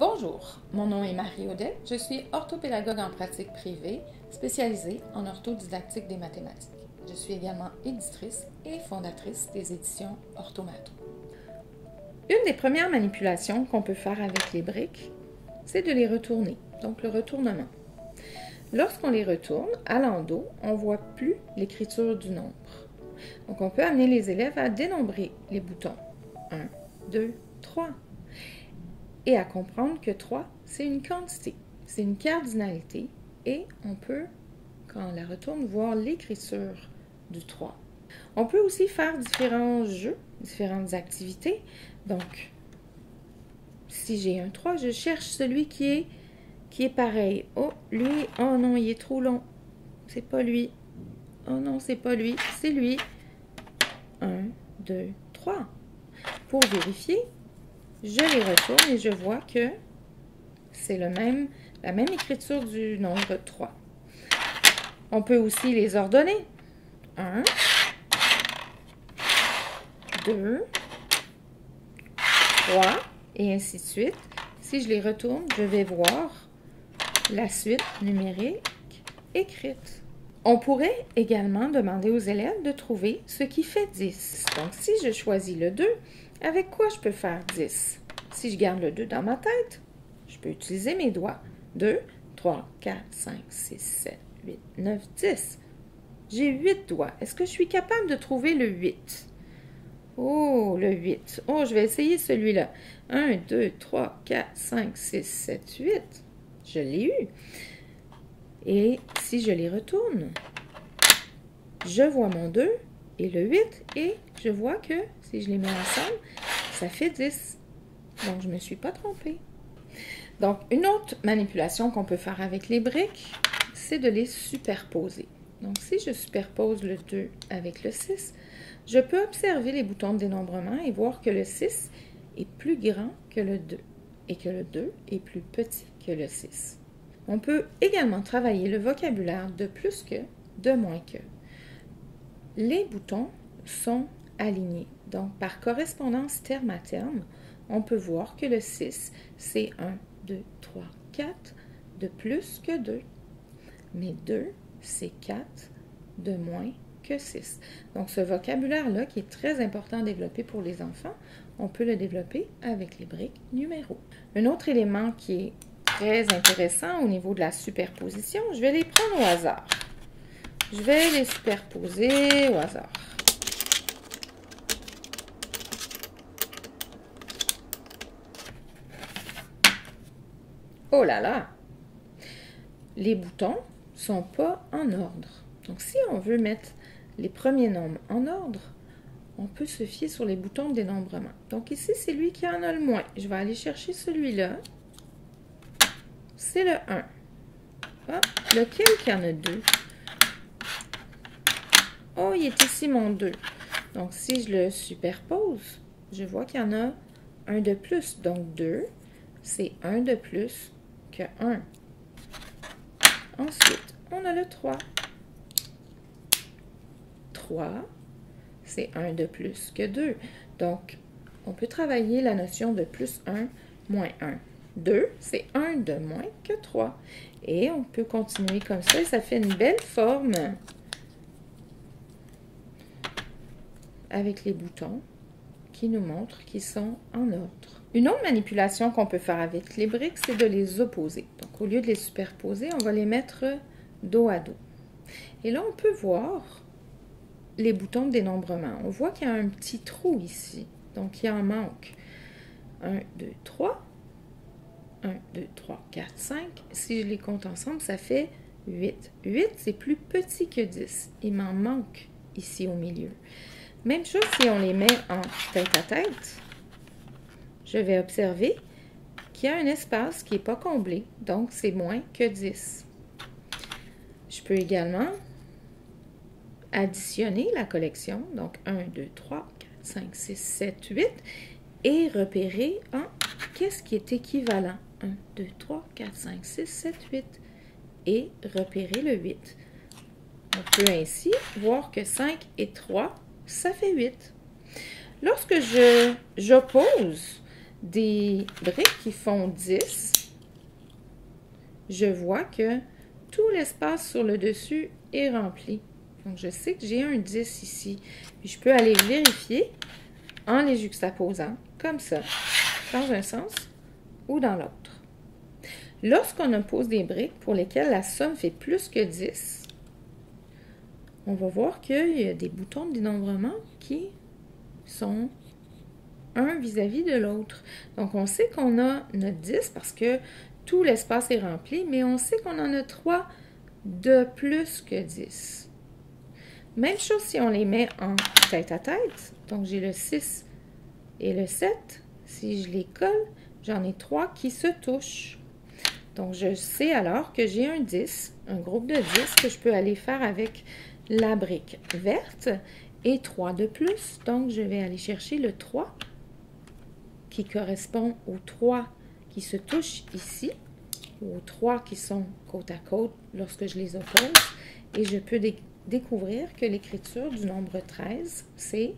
Bonjour, mon nom est Marie Audet, je suis orthopédagogue en pratique privée, spécialisée en orthodidactique des mathématiques. Je suis également éditrice et fondatrice des éditions Orthomato. Une des premières manipulations qu'on peut faire avec les briques, c'est de les retourner, donc le retournement. Lorsqu'on les retourne, à l'endos, on ne voit plus l'écriture du nombre. Donc on peut amener les élèves à dénombrer les boutons 1, 2, 3. Et à comprendre que 3, c'est une quantité, c'est une cardinalité et on peut, quand on la retourne, voir l'écriture du 3. On peut aussi faire différents jeux, différentes activités. Donc, si j'ai un 3, je cherche celui qui est pareil. Oh, lui, oh non, il est trop long. C'est pas lui. Oh non, c'est pas lui, c'est lui. 1, 2, 3. Pour vérifier, je les retourne et je vois que c'est la même écriture du nombre 3. On peut aussi les ordonner. 1, 2, 3, et ainsi de suite. Si je les retourne, je vais voir la suite numérique écrite. On pourrait également demander aux élèves de trouver ce qui fait 10. Donc, si je choisis le 2, avec quoi je peux faire 10? Si je garde le 2 dans ma tête, je peux utiliser mes doigts. 2, 3, 4, 5, 6, 7, 8, 9, 10. J'ai 8 doigts. Est-ce que je suis capable de trouver le 8? Oh, le 8. Oh, je vais essayer celui-là. 1, 2, 3, 4, 5, 6, 7, 8. Je l'ai eu. Et si je les retourne, je vois mon 2 et le 8 et je vois que si je les mets ensemble, ça fait 10. Donc, je ne me suis pas trompée. Donc, une autre manipulation qu'on peut faire avec les briques, c'est de les superposer. Donc, si je superpose le 2 avec le 6, je peux observer les boutons de dénombrement et voir que le 6 est plus grand que le 2 et que le 2 est plus petit que le 6. On peut également travailler le vocabulaire de plus que, de moins que. Les boutons sont alignés. Donc, par correspondance terme à terme, on peut voir que le 6, c'est 1, 2, 3, 4 de plus que 2. Mais 2, c'est 4 de moins que 6. Donc, ce vocabulaire-là, qui est très important à développer pour les enfants, on peut le développer avec les briques numéros. Un autre élément qui est très intéressant au niveau de la superposition, je vais les prendre au hasard. Je vais les superposer au hasard. Oh là là! Les boutons ne sont pas en ordre. Donc, si on veut mettre les premiers nombres en ordre, on peut se fier sur les boutons de dénombrement. Donc, ici, c'est lui qui en a le moins. Je vais aller chercher celui-là. C'est le 1. Ah, lequel qui en a 2? Oh, il est ici mon 2. Donc, si je le superpose, je vois qu'il y en a un de plus. Donc, 2, c'est 1 de plus que 1. Ensuite, on a le 3. 3, c'est 1 de plus que 2. Donc, on peut travailler la notion de plus 1, moins 1. 2, c'est 1 de moins que 3. Et on peut continuer comme ça et ça fait une belle forme avec les boutons qui nous montrent qu'ils sont en ordre. Une autre manipulation qu'on peut faire avec les briques, c'est de les opposer. Donc, au lieu de les superposer, on va les mettre dos à dos. Et là, on peut voir les boutons de dénombrement. On voit qu'il y a un petit trou ici. Donc, il en manque 1, 2, 3. 1, 2, 3, 4, 5. Si je les compte ensemble, ça fait 8. 8, c'est plus petit que 10. Il m'en manque ici au milieu. Même chose si on les met en tête à tête. Je vais observer qu'il y a un espace qui n'est pas comblé. Donc, c'est moins que 10. Je peux également additionner la collection. Donc, 1, 2, 3, 4, 5, 6, 7, 8. Et repérer qu'est-ce qui est équivalent. 1, 2, 3, 4, 5, 6, 7, 8. Et repérer le 8. On peut ainsi voir que 5 et 3, ça fait 8. Lorsque j'oppose des briques qui font 10, je vois que tout l'espace sur le dessus est rempli. Donc, je sais que j'ai un 10 ici. Puis, je peux aller vérifier en les juxtaposant, comme ça, dans un sens ou dans l'autre. Lorsqu'on oppose des briques pour lesquelles la somme fait plus que 10, on va voir qu'il y a des boutons de dénombrement qui sont un vis-à-vis de l'autre. Donc, on sait qu'on a notre 10 parce que tout l'espace est rempli, mais on sait qu'on en a 3 de plus que 10. Même chose si on les met en tête à tête. Donc, j'ai le 6 et le 7. Si je les colle, j'en ai 3 qui se touchent. Donc, je sais alors que j'ai un 10, un groupe de 10 que je peux aller faire avec la brique verte et 3 de plus. Donc, je vais aller chercher le 3 qui correspond aux 3 qui se touchent ici, ou aux 3 qui sont côte à côte lorsque je les oppose. Et je peux découvrir que l'écriture du nombre 13, c'est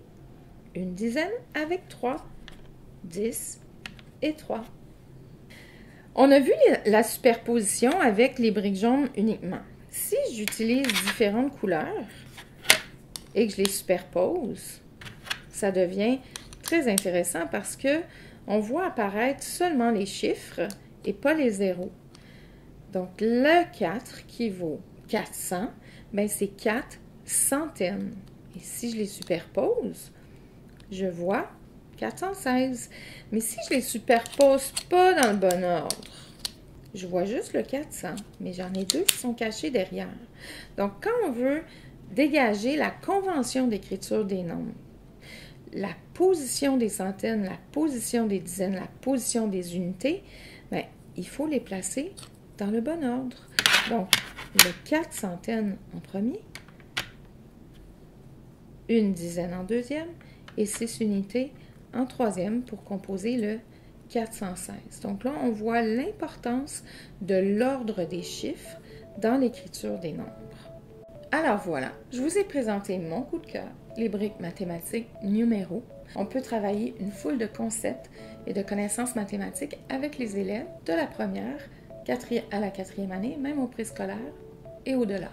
une dizaine avec 3, 10 et 3. On a vu la superposition avec les briques jaunes uniquement. Si j'utilise différentes couleurs et que je les superpose, ça devient très intéressant parce que on voit apparaître seulement les chiffres et pas les zéros. Donc, le 4 qui vaut 400, bien, c'est 4 centaines. Et si je les superpose, je vois 416. Mais si je les superpose pas dans le bon ordre, je vois juste le 400, mais j'en ai 2 qui sont cachés derrière. Donc, quand on veut dégager la convention d'écriture des nombres, la position des centaines, la position des dizaines, la position des unités, bien, il faut les placer dans le bon ordre. Donc, le 4 centaines en premier, une dizaine en deuxième et 6 unités en troisième pour composer le 416. Donc là, on voit l'importance de l'ordre des chiffres dans l'écriture des nombres. Alors voilà, je vous ai présenté mon coup de cœur, les briques mathématiques numéro. On peut travailler une foule de concepts et de connaissances mathématiques avec les élèves de la première à la quatrième année, même au préscolaire et au-delà.